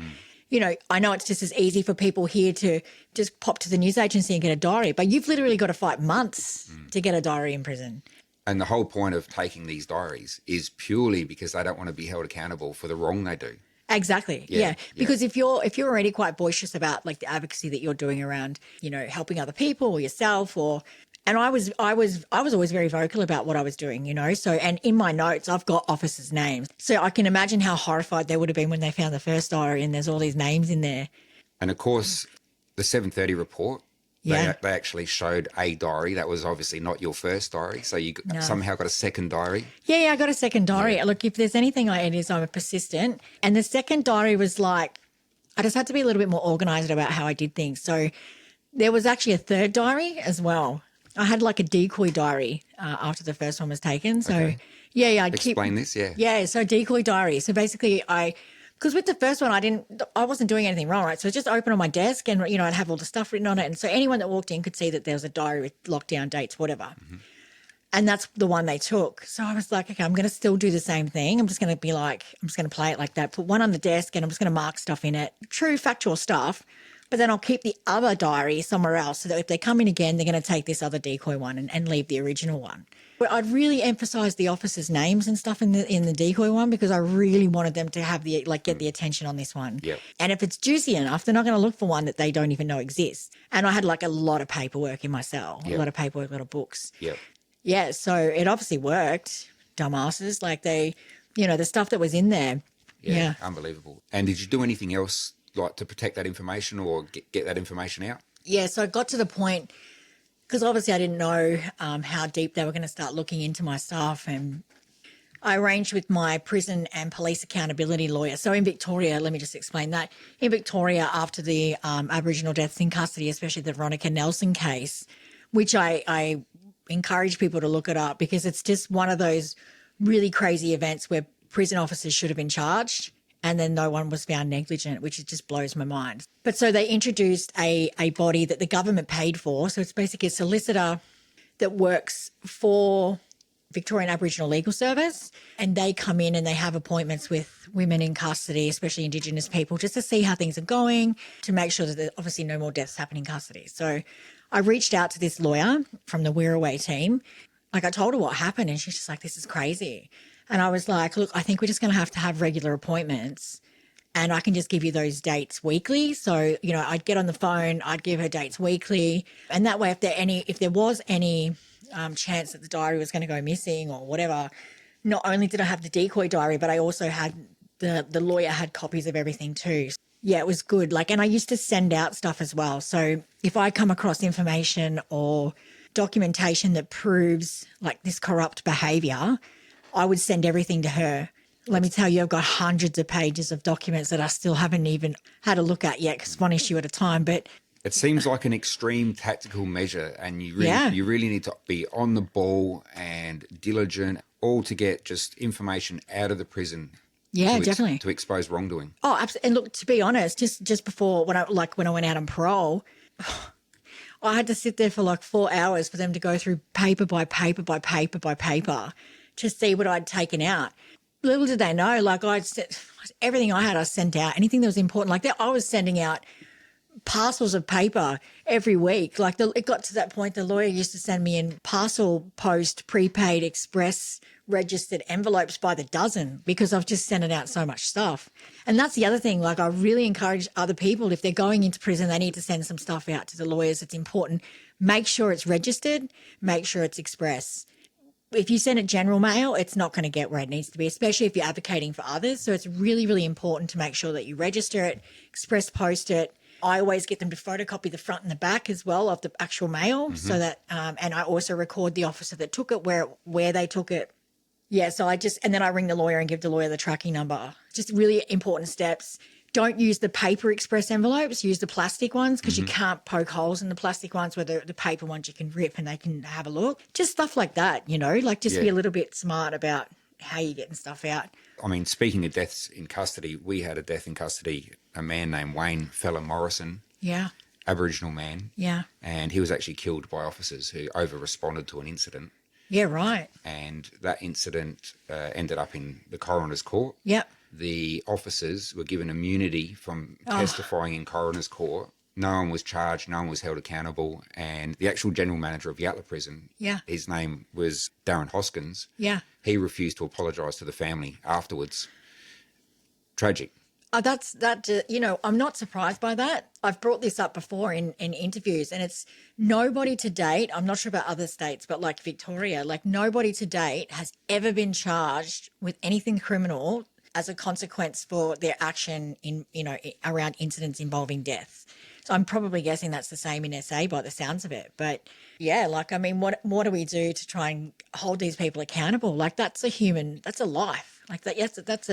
I know it's just as easy for people here to just pop to the news agency and get a diary, but you've literally got to fight months to get a diary in prison. And the whole point of taking these diaries is purely because they don't want to be held accountable for the wrong they do. Exactly. Yeah. Because if you're already quite boisterous about, like, the advocacy that you're doing around, helping other people or yourself, and I was always very vocal about what I was doing, So, and in my notes, I've got officers' names. So I can imagine how horrified they would have been when they found the first diary and there's all these names in there. And of course, the 7:30 report, they actually showed a diary. That was obviously not your first diary. So you somehow got a second diary. Yeah, I got a second diary. Yeah. Look, if there's anything it is, I'm a persistent. And the second diary was like, I just had to be a little bit more organised about how I did things. So there was actually a third diary as well. I had like a decoy diary after the first one was taken. So, okay. I'd explain this, yeah. Yeah, so decoy diary. So basically because with the first one, I wasn't doing anything wrong, right? So it's just open on my desk and, I'd have all the stuff written on it. And so anyone that walked in could see that there was a diary with lockdown dates, whatever. Mm-hmm. And that's the one they took. So I was like, okay, I'm going to still do the same thing. I'm just going to play it like that. Put one on the desk and I'm just going to mark stuff in it. True factual stuff. But then I'll keep the other diary somewhere else so that if they come in again, they're going to take this other decoy one and leave the original one. But I'd really emphasise the officers' names and stuff in the decoy one because I really wanted them to have get the attention on this one. Yep. And if it's juicy enough, they're not going to look for one that they don't even know exists. And I had like a lot of paperwork in my cell, yep. a lot of paperwork, a lot of books. Yep. Yeah, so it obviously worked. Dumbasses, like the stuff that was in there. Yeah. Unbelievable. And did you do anything else like to protect that information or get that information out? Yeah, so I got to the point, because obviously I didn't know how deep they were going to start looking into my stuff, and I arranged with my prison and police accountability lawyer. So in Victoria, let me just explain that. In Victoria, after the Aboriginal deaths in custody, especially the Veronica Nelson case, which I encourage people to look it up because it's just one of those really crazy events where prison officers should have been charged and then no one was found negligent, which just blows my mind. But so they introduced a body that the government paid for. So it's basically a solicitor that works for Victorian Aboriginal Legal Service, and they come in and they have appointments with women in custody, especially Indigenous people, just to see how things are going, to make sure that there's obviously no more deaths happen in custody. So I reached out to this lawyer from the Wirraway team. Like, I told her what happened and she's just like, this is crazy. And I was like, look, I think we're just going to have regular appointments and I can just give you those dates weekly. So, I'd get on the phone, I'd give her dates weekly. And that way, if there was any chance that the diary was going to go missing or whatever, not only did I have the decoy diary, but I also had the lawyer had copies of everything too. Yeah, it was good. Like, and I used to send out stuff as well. So if I come across information or documentation that proves like this corrupt behaviour, I would send everything to her. Let me tell you, I've got hundreds of pages of documents that I still haven't even had a look at yet because one issue at a time. But it seems like an extreme tactical measure, and you really need to be on the ball and diligent, all to get just information out of the prison. Yeah, definitely. To expose wrongdoing. Oh, absolutely. And look, to be honest, just before when I went out on parole, I had to sit there for like 4 hours for them to go through paper by paper by paper by paper to see what I'd taken out. Little did they know, like everything I had, I sent out. Anything that was important, like that, I was sending out parcels of paper every week. Like it got to that point, the lawyer used to send me in parcel post, prepaid, express, registered envelopes by the dozen because I've just sent out so much stuff. And that's the other thing. Like I really encourage other people, if they're going into prison, they need to send some stuff out to the lawyers. It's important. Make sure it's registered. Make sure it's express. If you send it general mail, it's not going to get where it needs to be, especially if you're advocating for others. So it's really, really important to make sure that you register it, express post it. I always get them to photocopy the front and the back as well of the actual mail so that, and I also record the officer that took it, where they took it. Yeah, so and then I ring the lawyer and give the lawyer the tracking number. Just really important steps. Don't use the paper express envelopes, use the plastic ones because you can't poke holes in the plastic ones where the paper ones you can rip and they can have a look. Just stuff like that, like just be a little bit smart about how you're getting stuff out. I mean, speaking of deaths in custody, we had a death in custody, a man named Wayne Fella Morrison. Yeah. Aboriginal man. Yeah. And he was actually killed by officers who over-responded to an incident. Yeah, right. And that incident ended up in the coroner's court. Yep. The officers were given immunity from testifying in coroner's court. No one was charged, no one was held accountable. And the actual general manager of Yatala Prison, his name was Darren Hoskins. Yeah. He refused to apologise to the family afterwards. Tragic. I'm not surprised by that. I've brought this up before in interviews, and it's nobody to date. I'm not sure about other states, but like Victoria, like nobody to date has ever been charged with anything criminal as a consequence for their action around incidents involving death. So I'm probably guessing that's the same in SA by the sounds of it. But yeah, like, I mean, what do we do to try and hold these people accountable? Like that's a life. Like that, yes, that's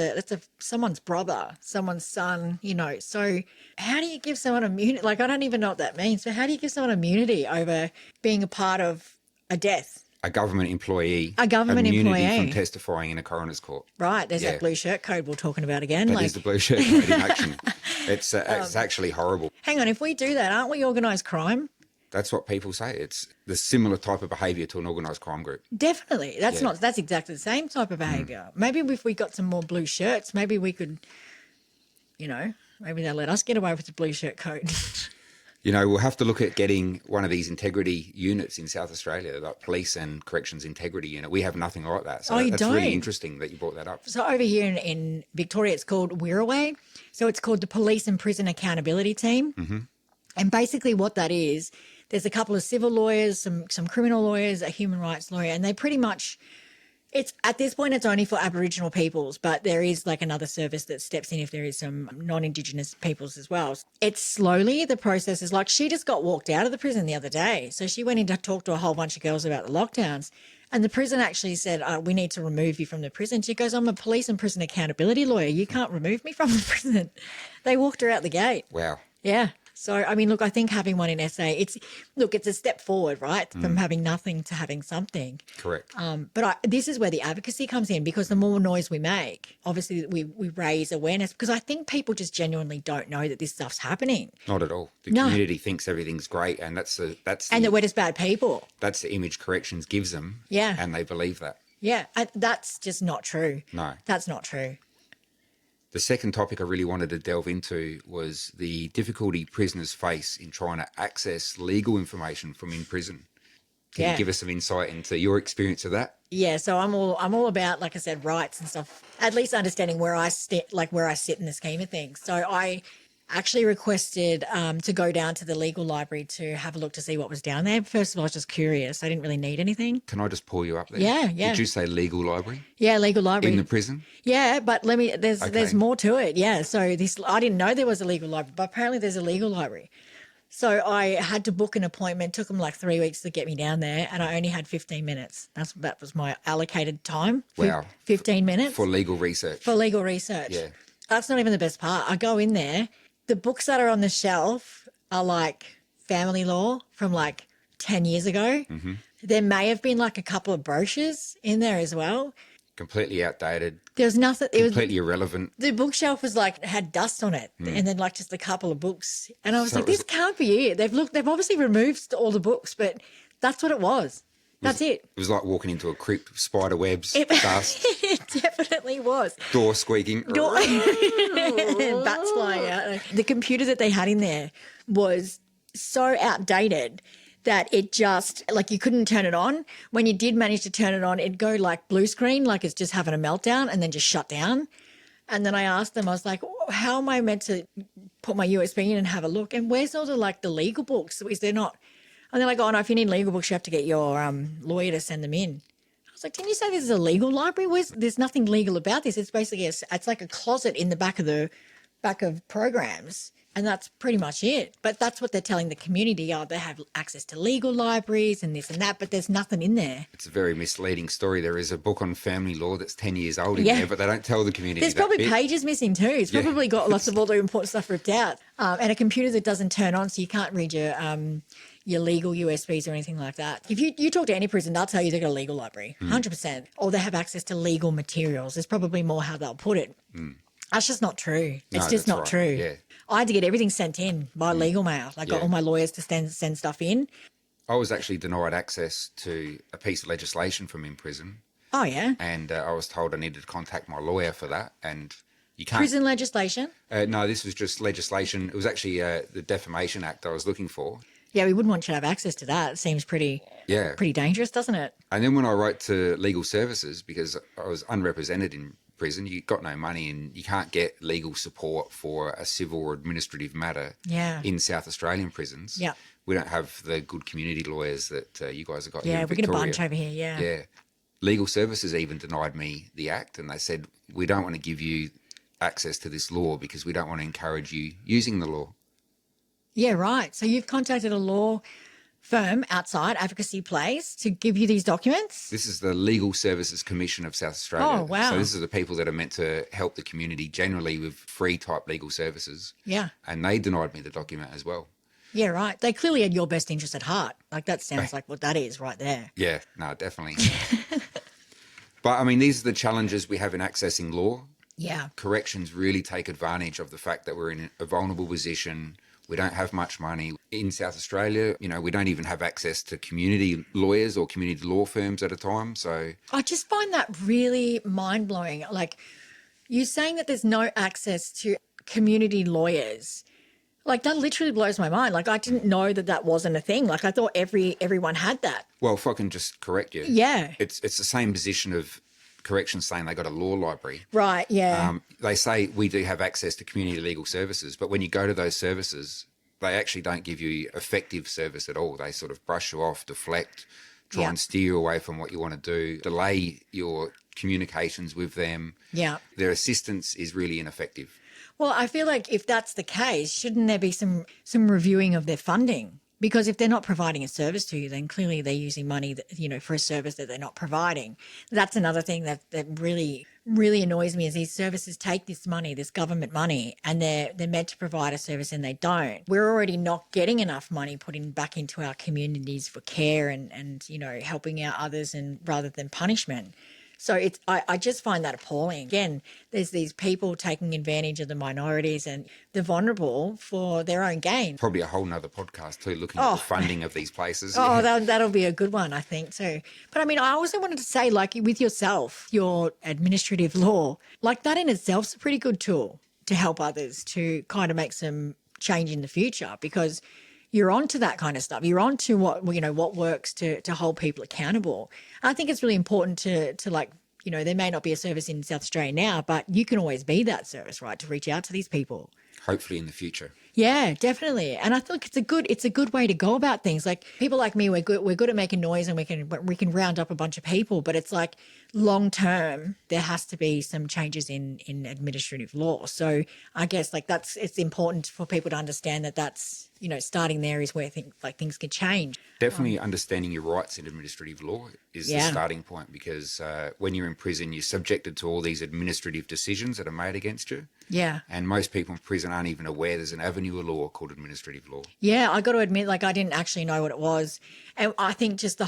someone's brother, someone's son, So how do you give someone immunity? Like, I don't even know what that means. But how do you give someone immunity over being a part of a death? A government employee. Immunity from testifying in a coroner's court. Right. There's that blue shirt code we're talking about again. That is the blue shirt code in action. It's actually horrible. Hang on. If we do that, aren't we organised crime? That's what people say. It's the similar type of behaviour to an organised crime group. Definitely. That's exactly the same type of behaviour. Maybe if we got some more blue shirts, maybe we could, maybe they'll let us get away with the blue shirt code. We'll have to look at getting one of these integrity units in South Australia, like police and corrections integrity unit. We have nothing like that. So that's really interesting that you brought that up. So over here in Victoria, it's called Wirraway. So it's called the Police and Prison Accountability Team. Mm-hmm. And basically what that is, there's a couple of civil lawyers, some criminal lawyers, a human rights lawyer, and they pretty much, it's at this point it's only for Aboriginal peoples, but there is like another service that steps in if there is some non-Indigenous peoples as well. It's slowly, the process is like, she just got walked out of the prison the other day. So she went in to talk to a whole bunch of girls about the lockdowns, and the prison actually said, we need to remove you from the prison. She goes, I'm a police and prison accountability lawyer. You can't remove me from the prison. They walked her out the gate. Wow. Yeah. So, I mean, look, I think having one in SA, it's a step forward, right, from having nothing to having something. Correct. But this is where the advocacy comes in, because the more noise we make, obviously we raise awareness, because I think people just genuinely don't know that this stuff's happening. Not at all. The community thinks everything's great, and and that we're just bad people. That's the image corrections gives them. Yeah. And they believe that. Yeah. That's just not true. No. That's not true. The second topic I really wanted to delve into was the difficulty prisoners face in trying to access legal information from in prison. Can you give us some insight into your experience of that? Yeah, so I'm all about, like I said, rights and stuff. At least understanding where I sit in the scheme of things. So I actually requested to go down to the legal library to have a look to see what was down there. First of all, I was just curious. I didn't really need anything. Can I just pull you up there? Yeah. Did you say legal library? Yeah, legal library. In the prison? Yeah, but there's Okay. more to it. Yeah, so I didn't know there was a legal library, but apparently there's a legal library. So I had to book an appointment. It took them like 3 weeks to get me down there, and I only had 15 minutes. That was my allocated time. Wow. 15 minutes For legal research. for legal research. Yeah. That's not even the best part. I go in there. The books that are on the shelf are like family law from like 10 years ago. Mm-hmm. There may have been like a couple of brochures in there as well. Completely outdated. There was nothing. Completely irrelevant. The bookshelf was like had dust on it, and then like just a couple of books. And I was So like, it was- this can't be it. They've obviously removed all the books, but that's what it was. That's it. It was like walking into a crypt, spider webs, dust, It definitely was. door squeaking. Bats flying out. The computer that they had in there was so outdated that it just, like, you couldn't turn it on. When you did manage to turn it on, it'd go like blue screen, like it's just having a meltdown, and then just shut down. And then I asked them, I was like, how am I meant to put my USB in and have a look? And where's all the legal books? Is there not? And they're like, oh, no, if you need legal books, you have to get your lawyer to send them in. I was like, didn't you say this is a legal library? There's nothing legal about this. It's basically, it's like a closet in the back of programs. And that's pretty much it. But that's what they're telling the community. Oh, they have access to legal libraries and this and that, but there's nothing in there. It's a very misleading story. There is a book on family law that's 10 years old in Yeah. there, but they don't tell the community There's that probably bit. pages missing too. It's probably got lots of all the important stuff ripped out. And a computer that doesn't turn on, so you can't read your legal USBs or anything like that. If you talk to any prison, they'll tell you they've got a legal library, 100%. Or they have access to legal materials. There's probably more how they'll put it. That's just not true. It's No, just that's not right. true. Yeah. I had to get everything sent in by legal mail. I got Yeah. all my lawyers to send stuff in. I was actually denied access to a piece of legislation from in prison, Oh, yeah. and I was told I needed to contact my lawyer for that, and you can't. Prison legislation. No, this was just legislation. It was actually the Defamation Act I was looking for. Yeah, we wouldn't want you to have access to that. It seems pretty Yeah. dangerous, doesn't it? And then when I wrote to legal services, because I was unrepresented in prison, you got no money and you can't get legal support for a civil or administrative matter Yeah. in South Australian prisons. Yeah. We don't have the good community lawyers that you guys have got here Yeah, in we're going to Victoria. bunch over here. Yeah. Yeah. Legal services even denied me the act, and they said, we don't want to give you access to this law because we don't want to encourage you using the law. Yeah, right. So you've contacted a law firm outside Advocacy Place to give you these documents? This is the Legal Services Commission of South Australia. Oh, wow. So this is the people that are meant to help the community generally with free type legal services. Yeah. And they denied me the document as well. Yeah, right. They clearly had your best interest at heart. Like that sounds like what that is right there. Yeah, no, definitely. But I mean, these are the challenges we have in accessing law. Yeah. Corrections really take advantage of the fact that we're in a vulnerable position. We don't have much money. In South Australia, we don't even have access to community lawyers or community law firms at a time. So I just find that really mind-blowing. Like, you saying that there's no access to community lawyers, like that literally blows my mind. Like, I didn't know that wasn't a thing. Like, I thought everyone had that. well, if I can just correct you. Yeah. It's the same position of corrections saying they got a law library. Right, yeah. They say we do have access to community legal services, but when you go to those services, they actually don't give you effective service at all. They sort of brush you off, deflect, try Yeah. and steer you away from what you want to do, delay your communications with them. Yeah. Their assistance is really ineffective. Well, I feel like if that's the case, shouldn't there be some reviewing of their funding? Because if they're not providing a service to you, then clearly they're using money that, for a service that they're not providing. That's another thing that really, really annoys me is these services take this money, this government money, and they're meant to provide a service and they don't. We're already not getting enough money put back into our communities for care and helping out others and rather than punishment. So I just find that appalling. Again, there's these people taking advantage of the minorities and the vulnerable for their own gain. Probably a whole nother podcast too, looking at the funding of these places. Oh, that'll be a good one, I think, too. But I mean, I also wanted to say, like, with yourself, your administrative law, like that in itself is a pretty good tool to help others to kind of make some change in the future because you're on to that kind of stuff. You're on to what works to hold people accountable. I think it's really important to there may not be a service in South Australia now, but you can always be that service, right, to reach out to these people. hopefully in the future. Yeah, definitely. And I think it's a good way to go about things. Like people like me, we're good at making noise and we can round up a bunch of people, but it's like long term there has to be some changes in administrative law. So I guess like it's important for people to understand that that's, you know, starting there is where things can change. Definitely understanding your rights in administrative law is the Yeah. starting point, because when you're in prison, you're subjected to all these administrative decisions that are made against you. Yeah. And most people in prison aren't even aware there's an avenue of law called administrative law. Yeah, I got to admit, like I didn't actually know what it was. And I think just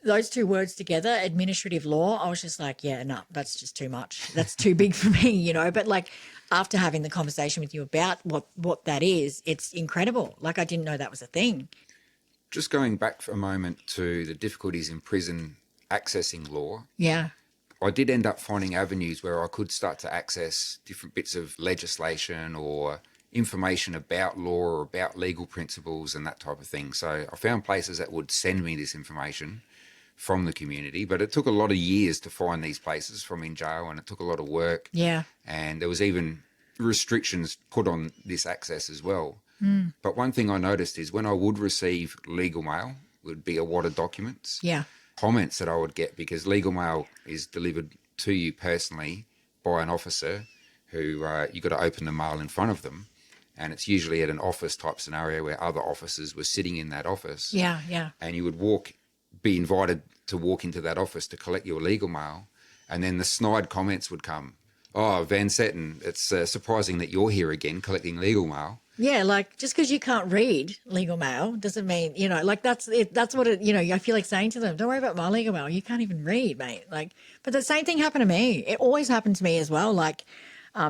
those two words together, administrative law, I was just like, yeah, no, that's just too much. That's too big for me, you know. But like after having the conversation with you about what that is, it's incredible. Like I didn't know that was a thing. Just going back for a moment to the difficulties in prison accessing law, Yeah. I did end up finding avenues where I could start to access different bits of legislation or information about law or about legal principles and that type of thing. So I found places that would send me this information from the community, but it took a lot of years to find these places from in jail, and it took a lot of work. Yeah. And there was even restrictions put on this access as well. But one thing I noticed is when I would receive legal mail, it would be a wad of documents. Yeah. Comments that I would get, because legal mail is delivered to you personally by an officer who you got to open the mail in front of them, and it's usually at an office type scenario where other officers were sitting in that office. Yeah. Yeah. And you would be invited to walk into that office to collect your legal mail, and then the snide comments would come. Oh, Van Setten, it's surprising that you're here again collecting legal mail. Yeah, like just because you can't read legal mail doesn't mean, you know, like that's it. That's what it, you know, I feel like saying to them, don't worry about my legal mail. You can't even read, mate. Like, but the same thing happened to me. It always happened to me as well. Like,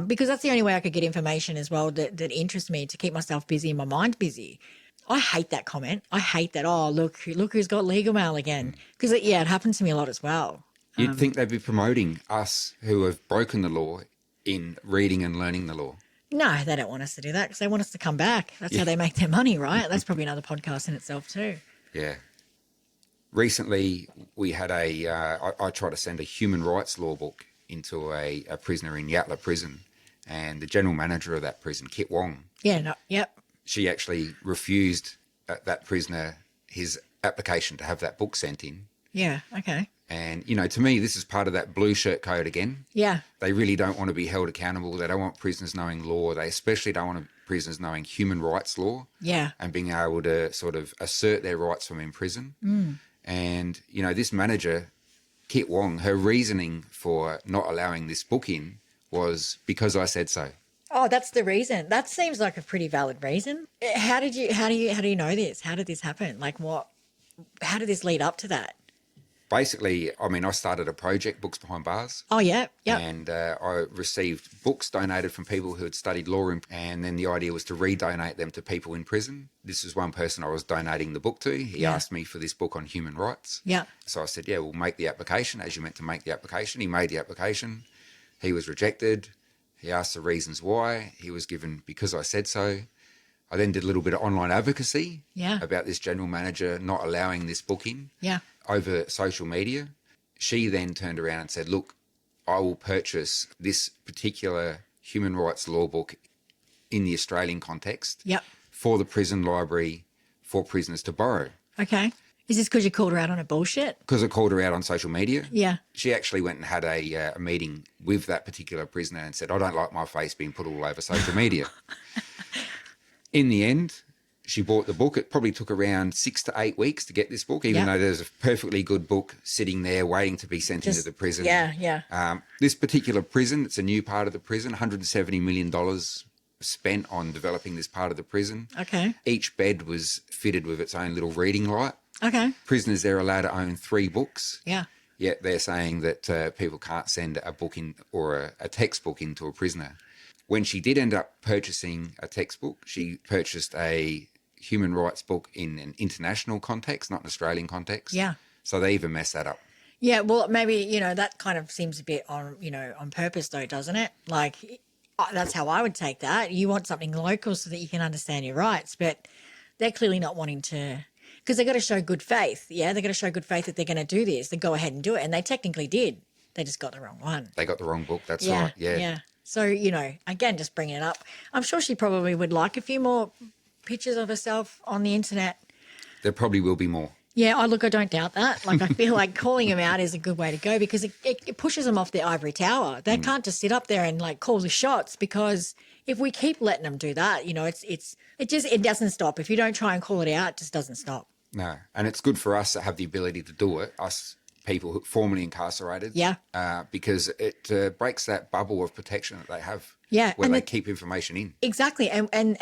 because that's the only way I could get information as well that interests me to keep myself busy and my mind busy. I hate that comment. I hate that. Oh, look who's got legal mail again. Because it happened to me a lot as well. You'd think they'd be promoting us who have broken the law in reading and learning the law. No, they don't want us to do that because they want us to come back. That's how they make their money, right? That's probably another podcast in itself too. Yeah. Recently, we had I tried to send a human rights law book into a prisoner in Yatala prison, and the general manager of that prison, Kit Wong, Yeah, no, yep. she actually refused that prisoner his application to have that book sent in. Yeah, okay. And, you know, to me, this is part of that blue shirt code again. Yeah. They really don't want to be held accountable. They don't want prisoners knowing law. They especially don't want prisoners knowing human rights law. Yeah. And being able to sort of assert their rights from in prison. And, you know, this manager, Kit Wong, her reasoning for not allowing this book in was because I said so. Oh, that's the reason. That seems like a pretty valid reason. How do you know this? How did this happen? Like how did this lead up to that? Basically, I mean, I started a project, Books Behind Bars. Oh, yeah, yeah. And I received books donated from people who had studied law, and then the idea was to redonate them to people in prison. This is one person I was donating the book to. He asked me for this book on human rights. Yeah. So I said, yeah, we'll make the application as you meant to make the application. He made the application. He was rejected. He asked the reasons why. He was given because I said so. I then did a little bit of online advocacy about this general manager not allowing this book in. Yeah. Over social media. She then turned around and said, look, I will purchase this particular human rights law book in the Australian context for the prison library for prisoners to borrow. Okay. Is this because you called her out on her bullshit? Because I called her out on social media. Yeah. She actually went and had a meeting with that particular prisoner and said, I don't like my face being put all over social media. In the end, she bought the book. It probably took around 6 to 8 weeks to get this book, even though there's a perfectly good book sitting there waiting to be sent into the prison. Yeah. This particular prison, it's a new part of the prison, $170 million spent on developing this part of the prison. Okay. Each bed was fitted with its own little reading light. Okay. Prisoners there are allowed to own 3 books. Yeah. Yet they're saying that people can't send a book in or a textbook into a prisoner. When she did end up purchasing a textbook, she purchased a human rights book in an international context, not an Australian context. Yeah. So they even messed that up. Yeah, well, maybe, you know, that kind of seems a bit on purpose though, doesn't it? Like, that's how I would take that. You want something local so that you can understand your rights, but they're clearly not wanting to, because they've got to show good faith. Yeah, they've got to show good faith that they're going to do this. They go ahead and do it, and they technically did. They just got the wrong one. They got the wrong book, that's right, yeah. So, again, just bringing it up. I'm sure she probably would like a few more pictures of herself on the internet. There probably will be more. Yeah, I don't doubt that. Like, I feel like calling them out is a good way to go because it pushes them off their ivory tower. They can't just sit up there and like call the shots, because if we keep letting them do that, it doesn't stop. If you don't try and call it out, it just doesn't stop. No, and it's good for us to have the ability to do it, us people who are formerly incarcerated. Yeah. Because it breaks that bubble of protection that they have. Yeah, where they keep information in. Exactly. And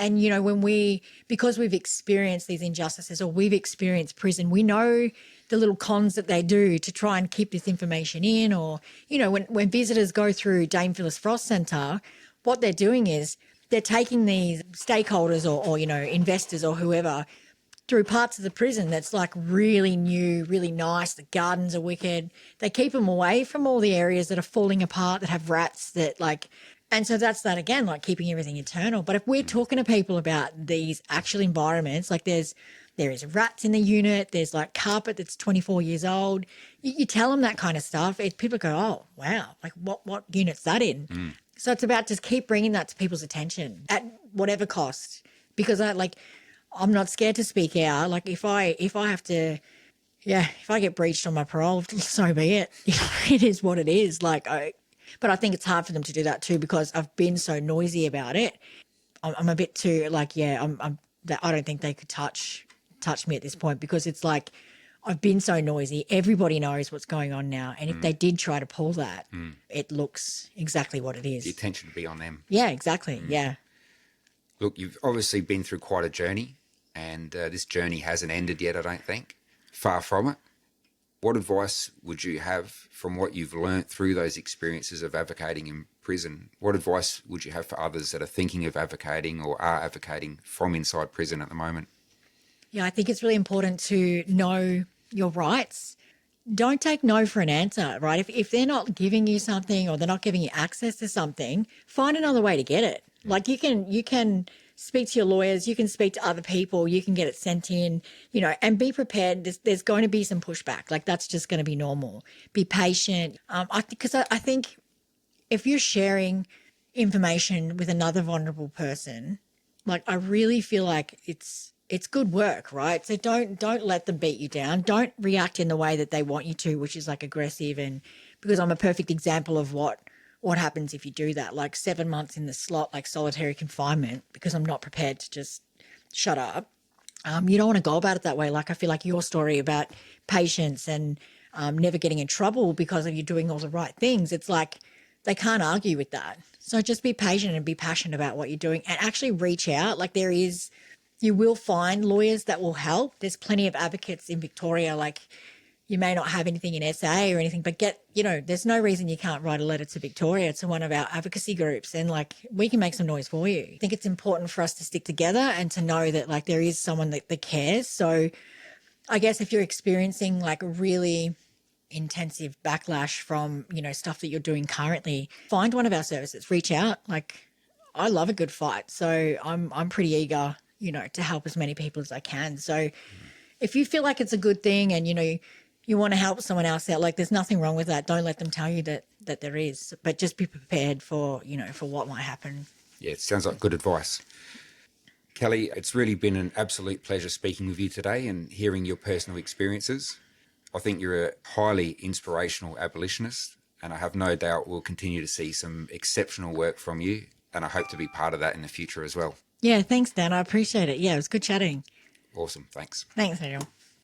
because we've experienced these injustices, or we've experienced prison, we know the little cons that they do to try and keep this information in. Or, when visitors go through Dame Phyllis Frost Centre, what they're doing is they're taking these stakeholders or investors or whoever through parts of the prison that's like really new, really nice. The gardens are wicked. They keep them away from all the areas that are falling apart, that have rats, and so that's that again, like keeping everything internal. But if we're talking to people about these actual environments, like there is rats in the unit, there's like carpet that's 24 years old. You tell them that kind of stuff, people go, oh, wow, like what unit's that in? So it's about just keep bringing that to people's attention at whatever cost, because I'm not scared to speak out. Like if I have to, if I get breached on my parole, so be it. It is what it is. But I think it's hard for them to do that too, because I've been so noisy about it. I'm a bit too I don't think they could touch me at this point, because it's like I've been so noisy. Everybody knows what's going on now, and if they did try to pull that, it looks exactly what it is. The attention to be on them. Yeah, exactly. Yeah. Look, you've obviously been through quite a journey, and this journey hasn't ended yet, I don't think. Far from it. What advice would you have from what you've learnt through those experiences of advocating in prison? What advice would you have for others that are thinking of advocating or are advocating from inside prison at the moment? Yeah, I think it's really important to know your rights. Don't take no for an answer, right? If they're not giving you something, or they're not giving you access to something, find another way to get it. Like you can speak to your lawyers, you can speak to other people, you can get it sent in, and be prepared. There's going to be some pushback. Like that's just going to be normal. Be patient. Because I think if you're sharing information with another vulnerable person, like I really feel like it's good work, right? So don't let them beat you down. Don't react in the way that they want you to, which is like aggressive. And because I'm a perfect example of what happens if you do that, like 7 months in the slot, like solitary confinement, because I'm not prepared to just shut up. You don't want to go about it that way. Like I feel like your story about patience and never getting in trouble because of you doing all the right things, it's like they can't argue with that. So just be patient and be passionate about what you're doing, and actually reach out. Like you will find lawyers that will help. There's plenty of advocates in Victoria. Like you may not have anything in SA or anything, but there's no reason you can't write a letter to Victoria, to one of our advocacy groups, and like we can make some noise for you. I think it's important for us to stick together and to know that like there is someone that cares. So I guess if you're experiencing like a really intensive backlash from, stuff that you're doing currently, find one of our services, reach out. Like I love a good fight. So I'm pretty eager, to help as many people as I can. So if you feel like it's a good thing and, you want to help someone else out, like there's nothing wrong with that. Don't let them tell you that there is, but just be prepared for, for what might happen. Yeah, it sounds like good advice. Kelly, it's really been an absolute pleasure speaking with you today and hearing your personal experiences. I think you're a highly inspirational abolitionist, and I have no doubt we'll continue to see some exceptional work from you, and I hope to be part of that in the future as well. Yeah, thanks, Dan. I appreciate it. Yeah, it was good chatting. Awesome. Thanks. Thanks, Daniel.